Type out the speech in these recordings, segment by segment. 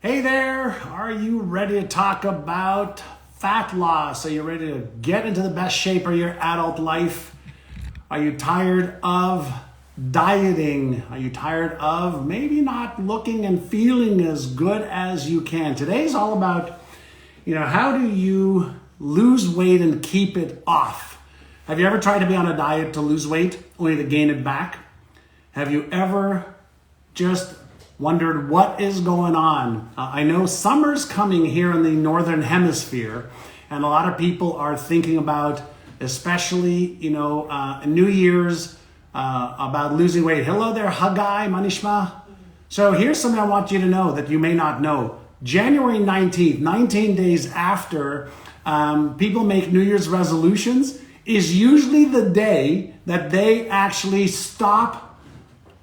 Hey there, are you ready to talk about fat loss? Are you ready to get into the best shape of your adult life? Are you tired of dieting? Are you tired of maybe not looking and feeling as good as you can? Today's all about, how do you lose weight and keep it off? Have you ever tried to be on a diet to lose weight only to gain it back? Have you ever just wondered what is going on? I know summer's coming here in the northern hemisphere, and a lot of people are thinking about, especially, New Year's, about losing weight. Hello there, haggai, manishma. So here's something I want you to know that you may not know. January 19th, 19 days after people make New Year's resolutions, is usually the day that they actually stop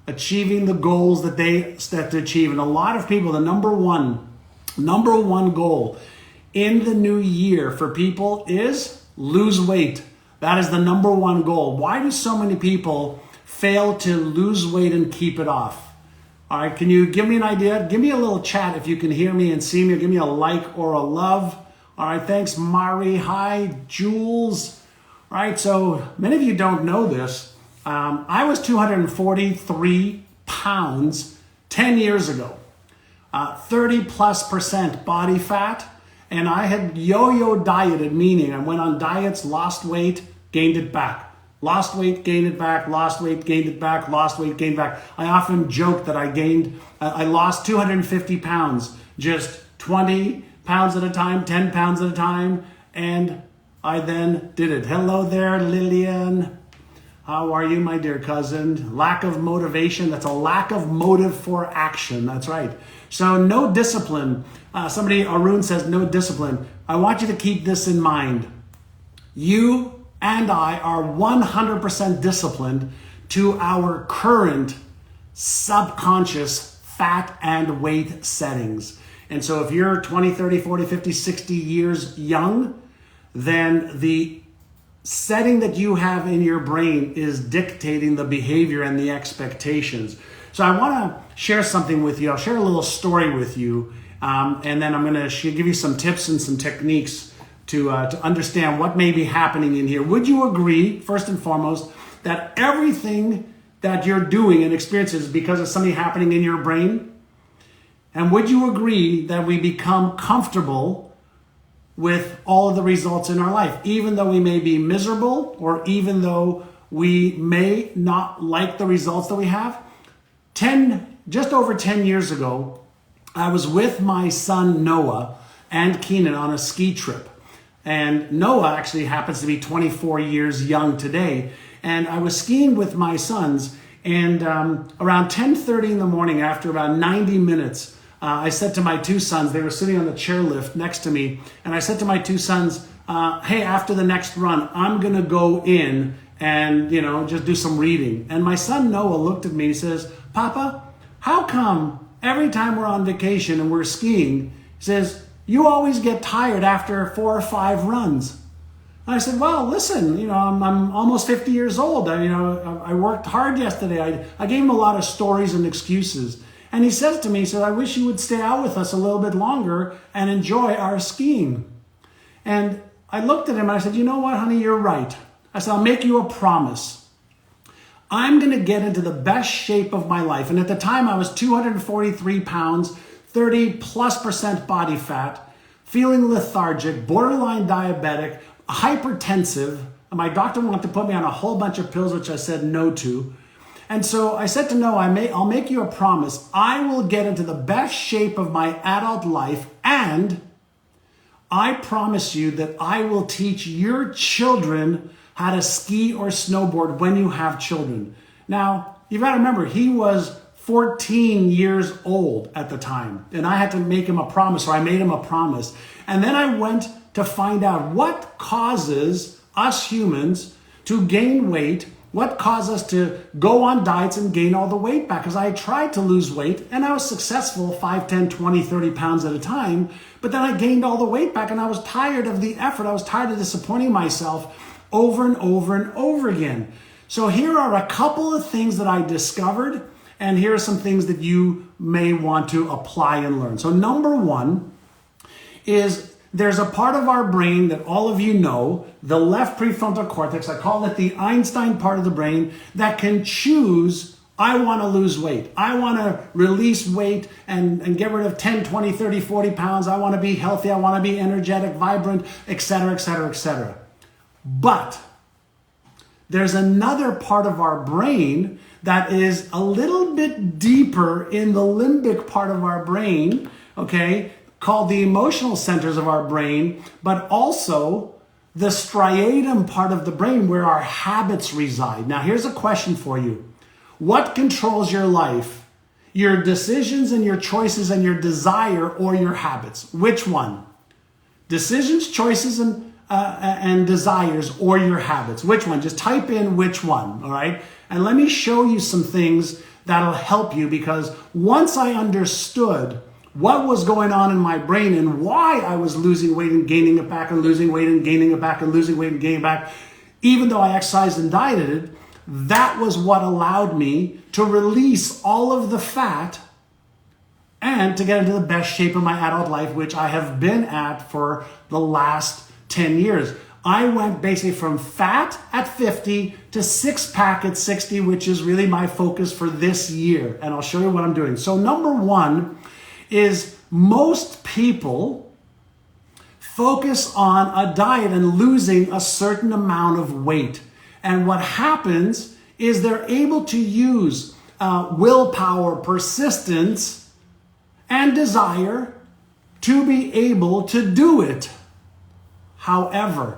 achieving the goals that they set to achieve. And a lot of people, the number one goal in the new year for people is lose weight. That is the number one goal. Why do so many people fail to lose weight and keep it off? All right, can you give me an idea? Give me a little chat if you can hear me and see me, or give me a like or a love. All right, thanks, Mari. Hi, Jules. All right, so many of you don't know this. I was 243 pounds 10 years ago, 30+% body fat, and I had yo-yo dieted, meaning I went on diets, lost weight, gained it back. Lost weight, gained it back, lost weight, gained it back, lost weight, gained back. I often joke that I lost 250 pounds, just 20 pounds at a time, 10 pounds at a time, and I then did it. Hello there, Lillian. How are you, my dear cousin? Lack of motivation. That's a lack of motive for action. That's right. So no discipline. Arun says no discipline. I want you to keep this in mind. You and I are 100% disciplined to our current subconscious fat and weight settings. And so if you're 20, 30, 40, 50, 60 years young, then the setting that you have in your brain is dictating the behavior and the expectations. So I want to share something with you. I'll share a little story with you, and then I'm going to give you some tips and some techniques to understand what may be happening in here. Would you agree, first and foremost, that everything that you're doing and experiencing is because of something happening in your brain? And would you agree that we become comfortable with all of the results in our life, even though we may be miserable or even though we may not like the results that we have? Just over 10 years ago, I was with my son Noah and Keenan on a ski trip. And Noah actually happens to be 24 years young today. And I was skiing with my sons, and around 10:30 in the morning, after about 90 minutes, I said to my two sons, they were sitting on the chairlift next to me, and I said to my two sons, hey, after the next run, I'm going to go in and, just do some reading. And my son Noah looked at me and he says, Papa, how come every time we're on vacation and we're skiing, he says, you always get tired after 4 or 5 runs? And I said, well, listen, I'm almost 50 years old. I worked hard yesterday. I gave him a lot of stories and excuses. And he says to me, I wish you would stay out with us a little bit longer and enjoy our skiing. And I looked at him and I said, you know what, honey, you're right. I said, I'll make you a promise. I'm going to get into the best shape of my life. And at the time I was 243 pounds, 30+% body fat, feeling lethargic, borderline diabetic, hypertensive. My doctor wanted to put me on a whole bunch of pills, which I said no to. And so I said to Noah, I'll make you a promise. I will get into the best shape of my adult life, and I promise you that I will teach your children how to ski or snowboard when you have children. Now, you've got to remember, he was 14 years old at the time, and I had to make him a promise, or I made him a promise. And then I went to find out what causes us humans to gain weight. What caused us to go on diets and gain all the weight back? Because I tried to lose weight and I was successful 5, 10, 20, 30 pounds at a time. But then I gained all the weight back and I was tired of the effort. I was tired of disappointing myself over and over and over again. So here are a couple of things that I discovered And here are some things that you may want to apply and learn. So number one is there's a part of our brain that all of you know, the left prefrontal cortex, I call it the Einstein part of the brain, that can choose, I want to lose weight. I want to release weight and get rid of 10, 20, 30, 40 pounds. I want to be healthy. I want to be energetic, vibrant, etc., etc., etc. But there's another part of our brain that is a little bit deeper in the limbic part of our brain, okay, called the emotional centers of our brain, but also the striatum part of the brain where our habits reside. Now, here's a question for you. What controls your life? Your decisions and your choices and your desire, or your habits? Which one? Decisions, choices, and desires, or your habits? Which one? Just type in which one, all right? And let me show you some things that'll help you, because once I understood what was going on in my brain and why I was losing weight and gaining it back and losing weight and gaining it back and losing weight and gaining it back, even though I exercised and dieted, that was what allowed me to release all of the fat and to get into the best shape of my adult life, which I have been at for the last 10 years. I went basically from fat at 50 to six pack at 60, which is really my focus for this year. And I'll show you what I'm doing. So number one is most people focus on a diet and losing a certain amount of weight. And what happens is they're able to use willpower, persistence, and desire to be able to do it. However,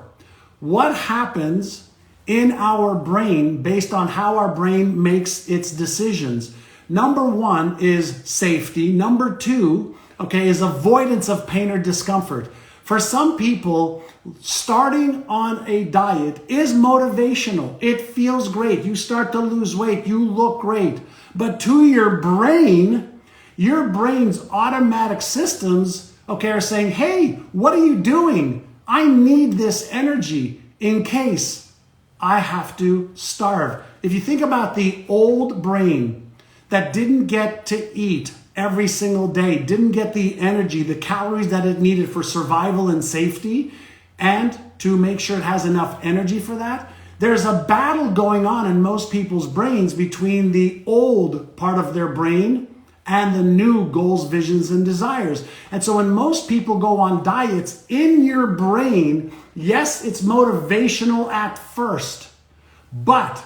what happens in our brain based on how our brain makes its decisions? Number one is safety. Number two, okay, is avoidance of pain or discomfort. For some people, starting on a diet is motivational. It feels great. You start to lose weight. You look great. But to your brain's automatic systems, okay, are saying, hey, what are you doing? I need this energy in case I have to starve. If you think about the old brain that didn't get to eat every single day, didn't get the energy, the calories that it needed for survival and safety, and to make sure it has enough energy for that, there's a battle going on in most people's brains between the old part of their brain and the new goals, visions, and desires. And so when most people go on diets, in your brain, yes, it's motivational at first, but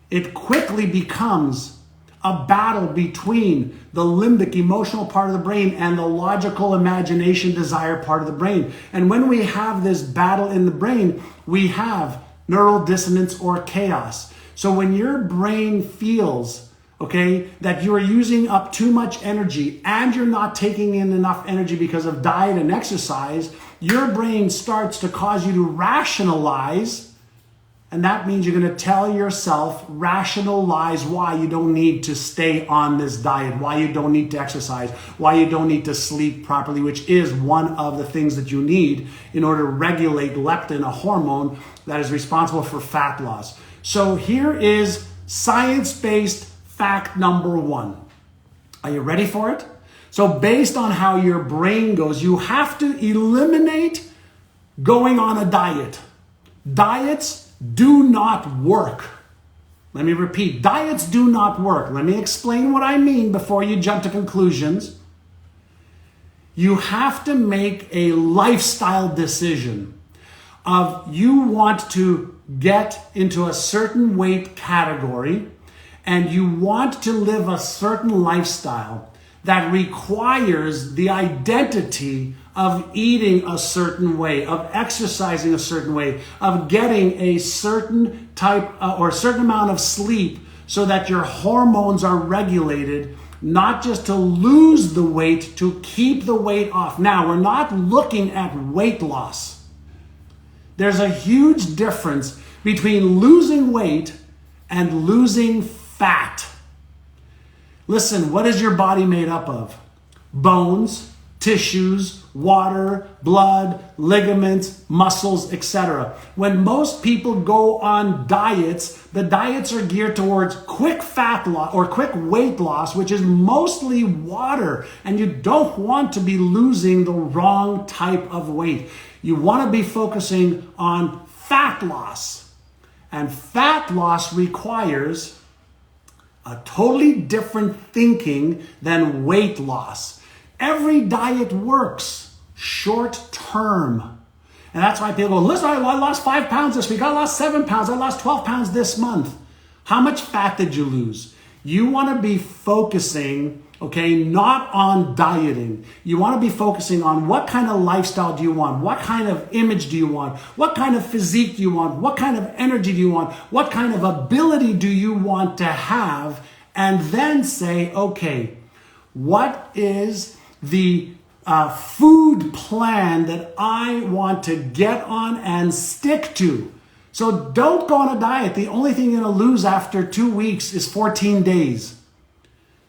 it quickly becomes a battle between the limbic emotional part of the brain and the logical imagination desire part of the brain. And when we have this battle in the brain, we have neural dissonance or chaos. So when your brain feels, okay, that you are using up too much energy and you're not taking in enough energy because of diet and exercise, your brain starts to cause you to rationalize. And that means you're going to tell yourself rational lies why you don't need to stay on this diet, why you don't need to exercise, why you don't need to sleep properly, which is one of the things that you need in order to regulate leptin, a hormone that is responsible for fat loss. So here is science-based fact number one. Are you ready for it? So based on how your brain goes, you have to eliminate going on a diet. Diets do not work. Let me repeat, diets do not work. Let me explain what I mean before you jump to conclusions. You have to make a lifestyle decision of you want to get into a certain weight category and you want to live a certain lifestyle that requires the identity of eating a certain way, of exercising a certain way, of getting a certain type or a certain amount of sleep so that your hormones are regulated, not just to lose the weight, to keep the weight off. Now, we're not looking at weight loss. There's a huge difference between losing weight and losing fat. Listen, what is your body made up of? Bones, tissues, water, blood, ligaments, muscles, etc. When most people go on diets, the diets are geared towards quick fat loss or quick weight loss, which is mostly water. And you don't want to be losing the wrong type of weight. You want to be focusing on fat loss. And fat loss requires a totally different thinking than weight loss. Every diet works short term. And that's why people go, listen, I lost 5 pounds this week. I lost 7 pounds. I lost 12 pounds this month. How much fat did you lose? You want to be focusing, okay, not on dieting. You want to be focusing on what kind of lifestyle do you want? What kind of image do you want? What kind of physique do you want? What kind of energy do you want? What kind of ability do you want to have? And then say, okay, what is the food plan that I want to get on and stick to? So don't go on a diet. The only thing you're going to lose after 2 weeks is 14 days.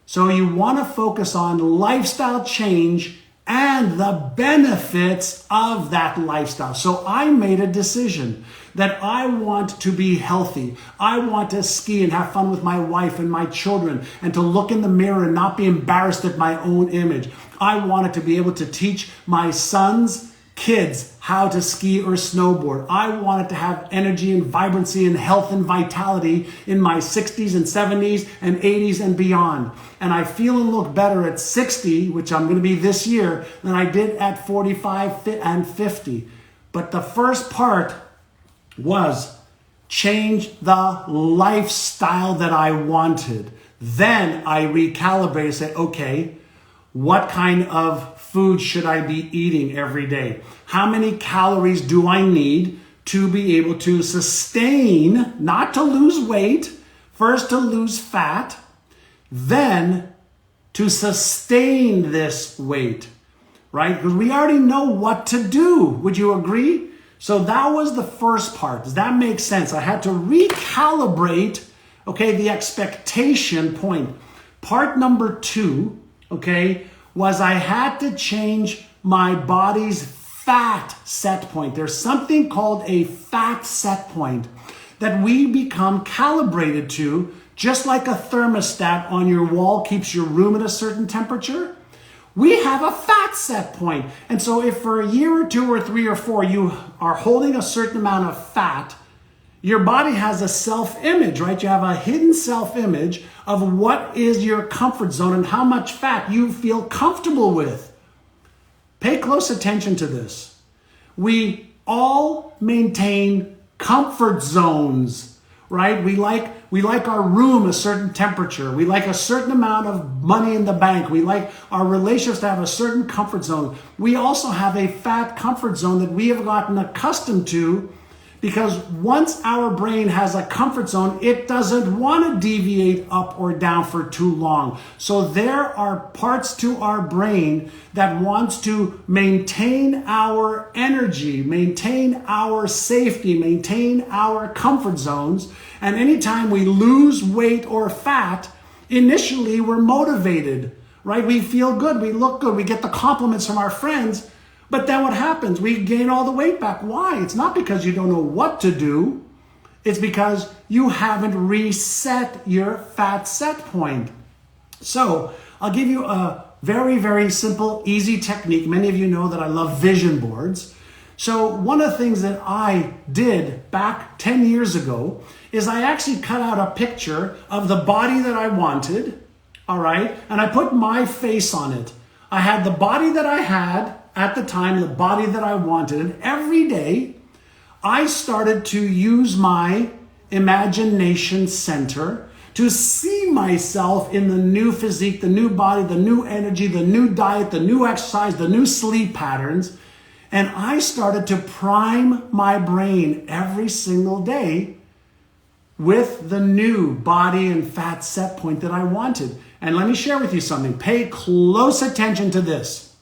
So you want to focus on lifestyle change and the benefits of that lifestyle. So I made a decision that I want to be healthy. I want to ski and have fun with my wife and my children and to look in the mirror and not be embarrassed at my own image. I wanted to be able to teach my sons, kids, how to ski or snowboard. I wanted to have energy and vibrancy and health and vitality in my 60s and 70s and 80s and beyond. And I feel and look better at 60, which I'm going to be this year, than I did at 45 and 50. But the first part was change the lifestyle that I wanted. Then I recalibrated and said, okay, what kind of food should I be eating every day? How many calories do I need to be able to sustain, not to lose weight, first to lose fat, then to sustain this weight, right? Because we already know what to do. Would you agree? So that was the first part. Does that make sense? I had to recalibrate, okay, the expectation point. Part number 2, okay, was I had to change my body's fat set point. There's something called a fat set point that we become calibrated to, just like a thermostat on your wall keeps your room at a certain temperature. We have a fat set point. And so if for a year or 2 or 3 or 4 you are holding a certain amount of fat, your body has a self-image, right? You have a hidden self-image of what is your comfort zone and how much fat you feel comfortable with. Pay close attention to this. We all maintain comfort zones, right? We like our room a certain temperature. We like a certain amount of money in the bank. We like our relationships to have a certain comfort zone. We also have a fat comfort zone that we have gotten accustomed to, because once our brain has a comfort zone, it doesn't want to deviate up or down for too long. So there are parts to our brain that wants to maintain our energy, maintain our safety, maintain our comfort zones. And anytime we lose weight or fat, initially we're motivated, right? We feel good, we look good, we get the compliments from our friends. But then what happens? We gain all the weight back. Why? It's not because you don't know what to do. It's because you haven't reset your fat set point. So I'll give you a very, very simple, easy technique. Many of you know that I love vision boards. So one of the things that I did back 10 years ago is I actually cut out a picture of the body that I wanted, all right? And I put my face on it. I had the body that I had at the time, the body that I wanted. And every day, I started to use my imagination center to see myself in the new physique, the new body, the new energy, the new diet, the new exercise, the new sleep patterns. And I started to prime my brain every single day with the new body and fat set point that I wanted. And let me share with you something. Pay close attention to this.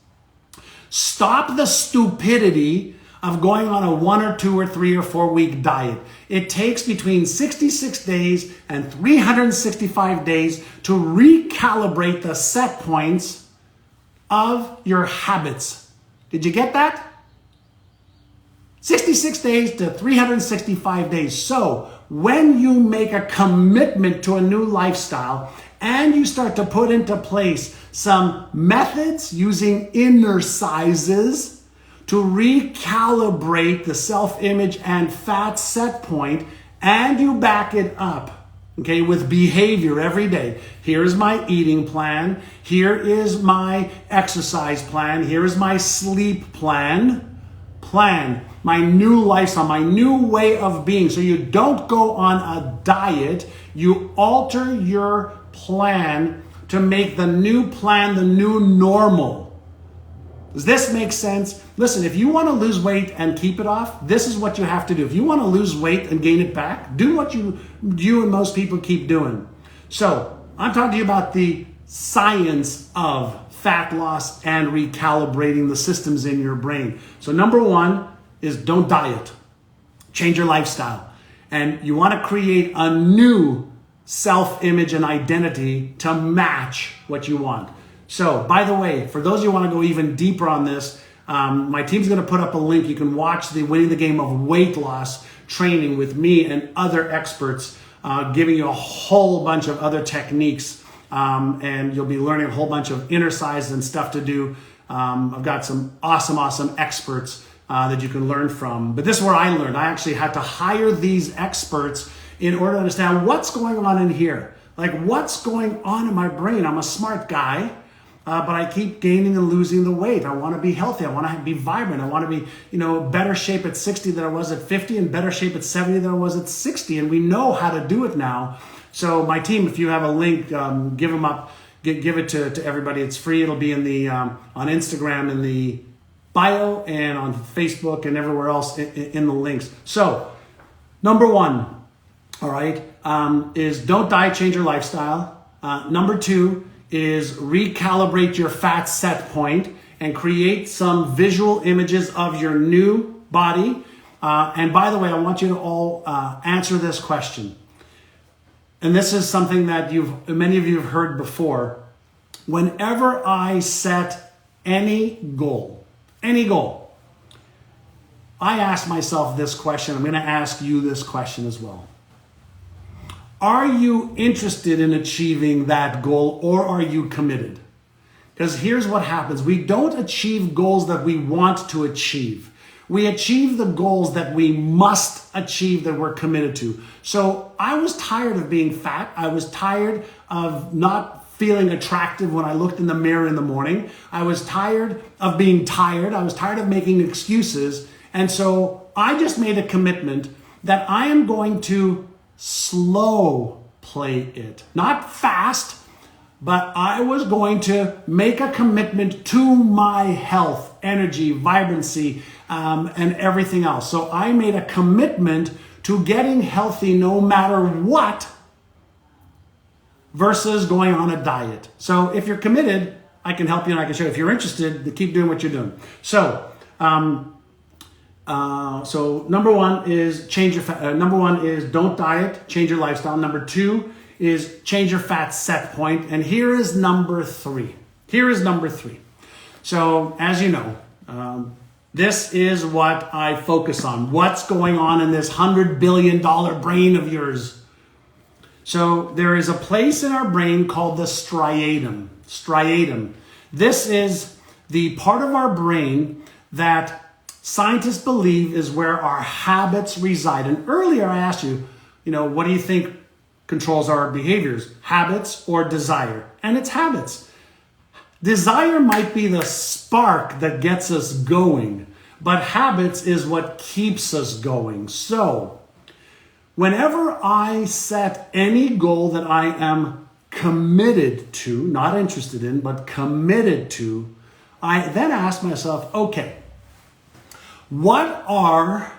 Stop the stupidity of going on a 1 or 2 or 3 or 4 week diet. It takes between 66 days and 365 days to recalibrate the set points of your habits. Did you get that? 66 days to 365 days. So when you make a commitment to a new lifestyle and you start to put into place some methods using inner sizes to recalibrate the self-image and fat set point, and you back it up, okay, with behavior every day. Here's my eating plan. Here is my exercise plan. Here is my sleep plan. My new lifestyle, my new way of being. So you don't go on a diet. You alter your plan to make the new plan the new normal. Does this make sense? Listen, if you want to lose weight and keep it off, this is what you have to do. If you want to lose weight and gain it back, do what you and most people keep doing. So I'm talking to you about the science of fat loss and recalibrating the systems in your brain. So number one is don't diet. Change your lifestyle. And you want to create a new self-image and identity to match what you want. So, by the way, for those of you who want to go even deeper on this, my team's going to put up a link. You can watch the Winning the Game of Weight Loss training with me and other experts, giving you a whole bunch of other techniques. And you'll be learning a whole bunch of inner size and stuff to do. I've got some awesome experts that you can learn from. But this is where I learned. I actually had to hire these experts in order to understand what's going on in here. Like, what's going on in my brain? I'm a smart guy, but I keep gaining and losing the weight. I want to be healthy. I want to be vibrant. I want to be, better shape at 60 than I was at 50 and better shape at 70 than I was at 60. And we know how to do it now. So my team, if you have a link, give them up, give it to everybody. It's free. It'll be in the on Instagram in the bio and on Facebook and everywhere else in the links. So number one, all right, is don't diet, change your lifestyle. Number two is recalibrate your fat set point and create some visual images of your new body. And by the way, I want you to all answer this question. And this is something that many of you have heard before. Whenever I set any goal, I ask myself this question. I'm going to ask you this question as well. Are you interested in achieving that goal, or are you committed? Because here's what happens. We don't achieve goals that we want to achieve. We achieve the goals that we must achieve, that we're committed to. So I was tired of being fat. I was tired of not feeling attractive when I looked in the mirror in the morning. I was tired of being tired. I was tired of making excuses. And so I just made a commitment that I am going to slow play it. Not fast, but I was going to make a commitment to my health, energy, vibrancy, and everything else. So I made a commitment to getting healthy no matter what, versus going on a diet. So if you're committed, I can help you and I can show you. If you're interested, to keep doing what you're doing. So, number one is number one is don't diet, change your lifestyle. Number two is change your fat set point. And here is number three. So as you know, this is what I focus on. What's going on in this $100 billion brain of yours? So there is a place in our brain called the striatum. This is the part of our brain that scientists believe is where our habits reside. And earlier I asked you, what do you think controls our behaviors? Habits or desire? And it's habits. Desire might be the spark that gets us going, but habits is what keeps us going. So whenever I set any goal that I am committed to, not interested in, but committed to, I then ask myself, okay, what are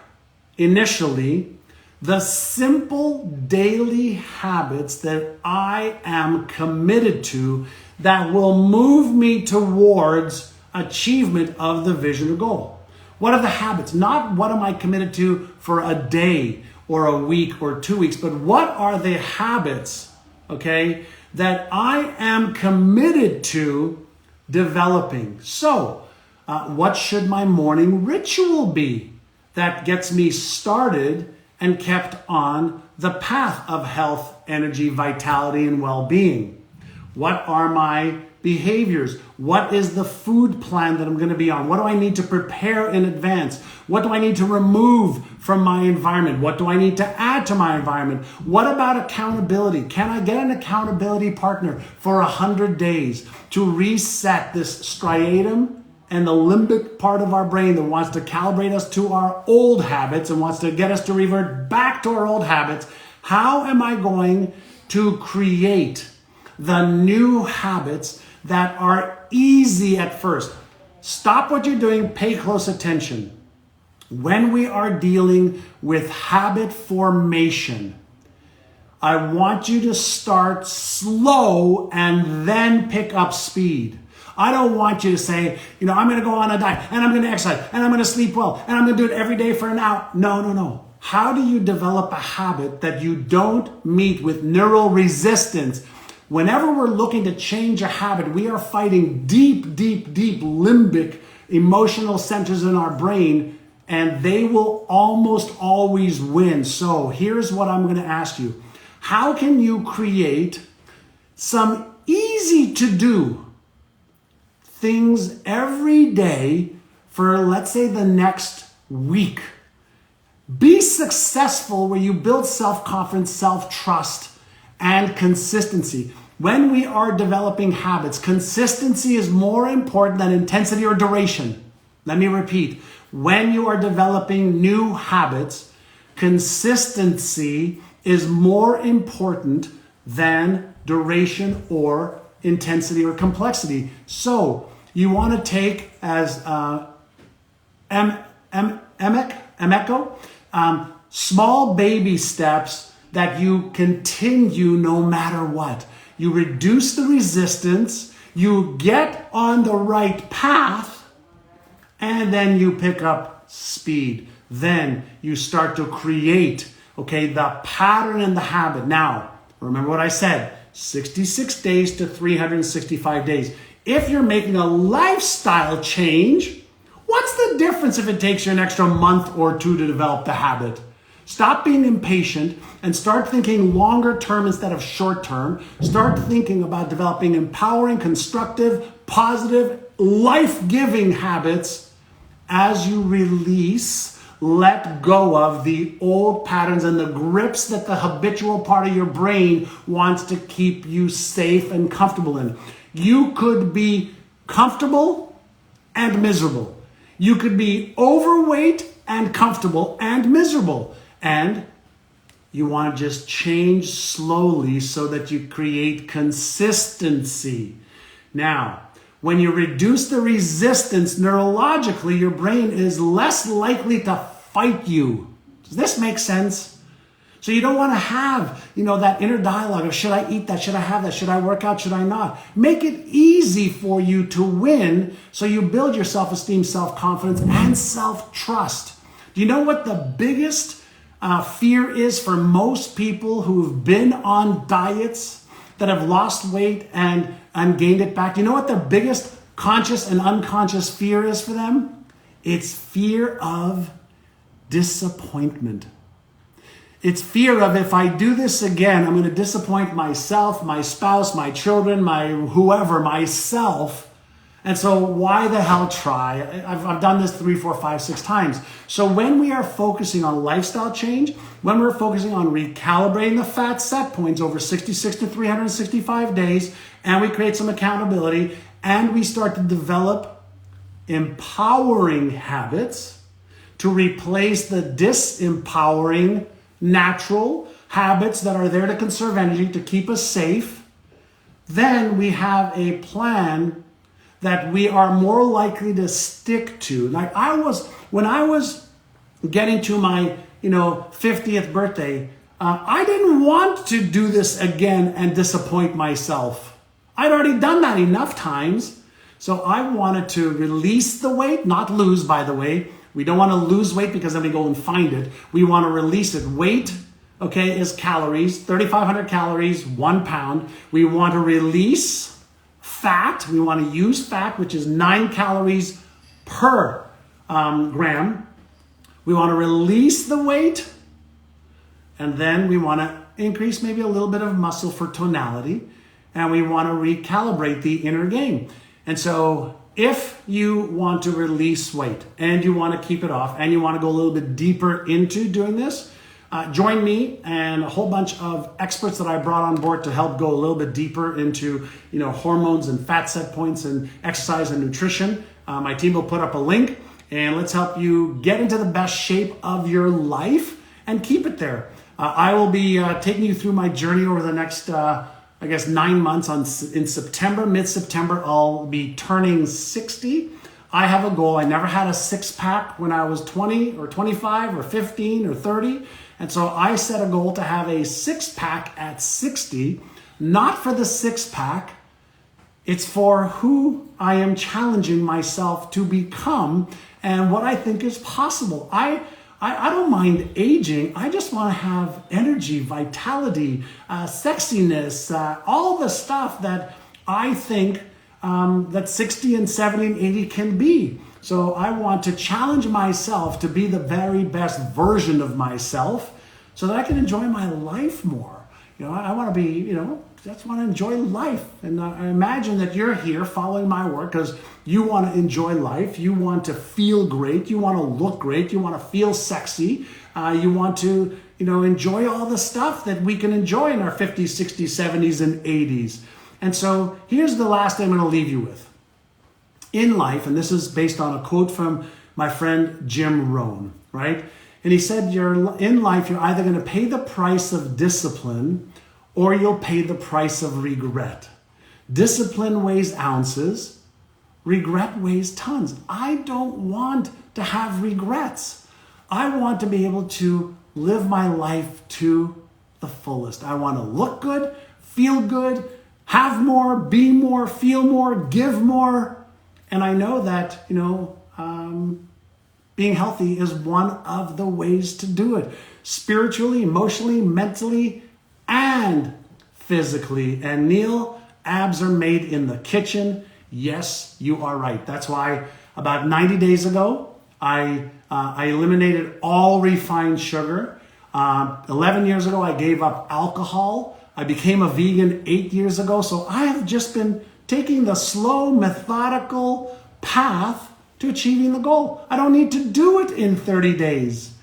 initially the simple daily habits that I am committed to that will move me towards achievement of the vision or goal? What are the habits? Not what am I committed to for a day or a week or 2 weeks, but what are the habits, okay, that I am committed to developing. So, what should my morning ritual be that gets me started and kept on the path of health, energy, vitality, and well-being? What are my behaviors? What is the food plan that I'm going to be on? What do I need to prepare in advance? What do I need to remove from my environment? What do I need to add to my environment? What about accountability? Can I get an accountability partner for 100 days to reset this striatum and the limbic part of our brain that wants to calibrate us to our old habits and wants to get us to revert back to our old habits? How am I going to create the new habits that are easy at first? Stop what you're doing, pay close attention. When we are dealing with habit formation, I want you to start slow and then pick up speed. I don't want you to say, I'm going to go on a diet and I'm going to exercise and I'm going to sleep well and I'm going to do it every day for an hour. No. How do you develop a habit that you don't meet with neural resistance? Whenever we're looking to change a habit, we are fighting deep limbic emotional centers in our brain, and they will almost always win. So here's what I'm going to ask you. How can you create some easy to do things every day for, let's say, the next week? Be successful where you build self-confidence, self-trust, and consistency. When we are developing habits, consistency is more important than intensity or duration. Let me repeat. When you are developing new habits, consistency is more important than duration or intensity or complexity. So you want to take, as Emeko, small baby steps that you continue no matter what. You reduce the resistance, you get on the right path, and then you pick up speed. Then you start to create, the pattern and the habit. Now, remember what I said, 66 days to 365 days. If you're making a lifestyle change, what's the difference if it takes you an extra month or two to develop the habit? Stop being impatient and start thinking longer term instead of short term. Start thinking about developing empowering, constructive, positive, life-giving habits as you release, let go of the old patterns and the grips that the habitual part of your brain wants to keep you safe and comfortable in. You could be comfortable and miserable. You could be overweight and comfortable and miserable. And you want to just change slowly so that you create consistency. Now, when you reduce the resistance neurologically, your brain is less likely to fight you. Does this make sense? So you don't want to have, that inner dialogue of should I eat that? Should I have that? Should I work out? Should I not? Make it easy for you to win so you build your self-esteem, self-confidence, and self-trust. Do you know what the biggest fear is for most people who've been on diets that have lost weight and gained it back? Do you know what the biggest conscious and unconscious fear is for them? It's fear of disappointment. It's fear of, if I do this again, I'm going to disappoint myself, my spouse, my children, my whoever, myself. And so why the hell try? I've done this 3, 4, 5, 6 times. So when we are focusing on lifestyle change, when we're focusing on recalibrating the fat set points over 66 to 365 days, and we create some accountability, and we start to develop empowering habits to replace the disempowering natural habits that are there to conserve energy, to keep us safe, then we have a plan that we are more likely to stick to. Like when I was getting to my 50th birthday, I didn't want to do this again and disappoint myself. I'd already done that enough times. So I wanted to release the weight, not lose, by the way. We don't want to lose weight because then we go and find it. We want to release it. Weight, is calories, 3,500 calories, 1 pound. We want to release fat. We want to use fat, which is 9 calories per gram. We want to release the weight, and then we want to increase maybe a little bit of muscle for tonality, and we want to recalibrate the inner game. And so if you want to release weight and you want to keep it off and you want to go a little bit deeper into doing this, join me and a whole bunch of experts that I brought on board to help go a little bit deeper into, hormones and fat set points and exercise and nutrition. My team will put up a link, and let's help you get into the best shape of your life and keep it there. I will be taking you through my journey over the next 9 months. In September, mid-September, I'll be turning 60. I have a goal. I never had a six-pack when I was 20 or 25 or 15 or 30. And so I set a goal to have a six-pack at 60, not for the six-pack. It's for who I am challenging myself to become and what I think is possible. I don't mind aging. I just want to have energy, vitality, sexiness, all the stuff that I think that 60 and 70 and 80 can be. So I want to challenge myself to be the very best version of myself so that I can enjoy my life more. I want to be, just want to enjoy life. And I imagine that you're here following my work because you want to enjoy life. You want to feel great. You want to look great. You want to feel sexy. You want to, enjoy all the stuff that we can enjoy in our 50s, 60s, 70s, and 80s. And so here's the last thing I'm going to leave you with. In life, and this is based on a quote from my friend Jim Rohn, right? And he said, in life, you're either going to pay the price of discipline or you'll pay the price of regret. Discipline weighs ounces, regret weighs tons. I don't want to have regrets. I want to be able to live my life to the fullest. I want to look good, feel good, have more, be more, feel more, give more. And I know that, being healthy is one of the ways to do it. Spiritually, emotionally, mentally, and physically. And Neil, abs are made in the kitchen. Yes, you are right. That's why about 90 days ago, I eliminated all refined sugar. 11 years ago, I gave up alcohol. I became a vegan 8 years ago. So I have just been taking the slow, methodical path to achieving the goal. I don't need to do it in 30 days.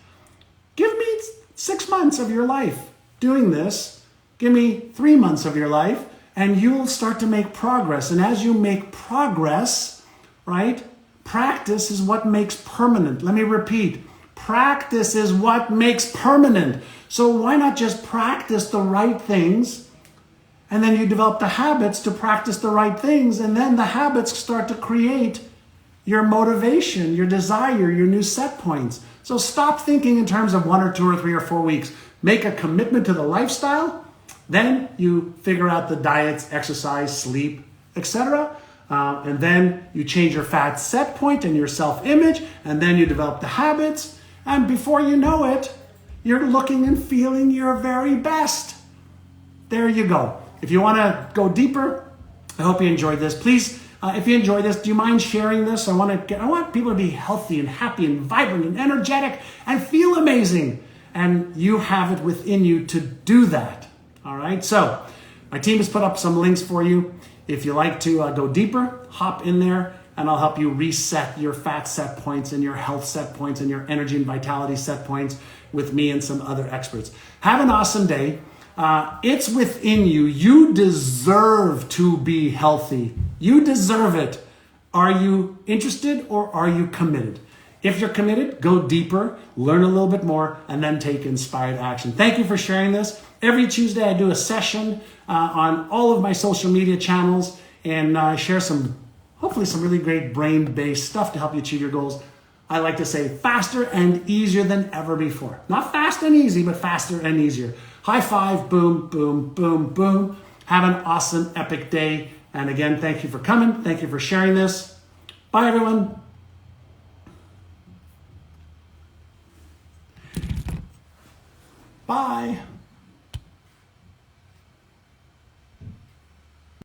Give me 6 months of your life doing this. Give me 3 months of your life, and you'll start to make progress. And as you make progress, right, practice is what makes permanent. Let me repeat. Practice is what makes permanent. So why not just practice the right things, and then you develop the habits to practice the right things, and then the habits start to create your motivation, your desire, your new set points. So stop thinking in terms of 1 or 2 or 3 or 4 weeks. Make a commitment to the lifestyle. Then you figure out the diets, exercise, sleep, etc. And then you change your fat set point and your self-image. And then you develop the habits. And before you know it, you're looking and feeling your very best. There you go. If you want to go deeper, I hope you enjoyed this. Please, if you enjoyed this, do you mind sharing this? I want people to be healthy and happy and vibrant and energetic and feel amazing. And you have it within you to do that. All right. So my team has put up some links for you. If you like to go deeper, hop in there and I'll help you reset your fat set points and your health set points and your energy and vitality set points with me and some other experts. Have an awesome day. It's within you. You deserve to be healthy. You deserve it. Are you interested or are you committed? If you're committed, go deeper, learn a little bit more, and then take inspired action. Thank you for sharing this. Every Tuesday, I do a session on all of my social media channels and share hopefully some really great brain-based stuff to help you achieve your goals. I like to say faster and easier than ever before. Not fast and easy, but faster and easier. High five, boom, boom, boom, boom. Have an awesome, epic day. And again, thank you for coming. Thank you for sharing this. Bye, everyone. Bye.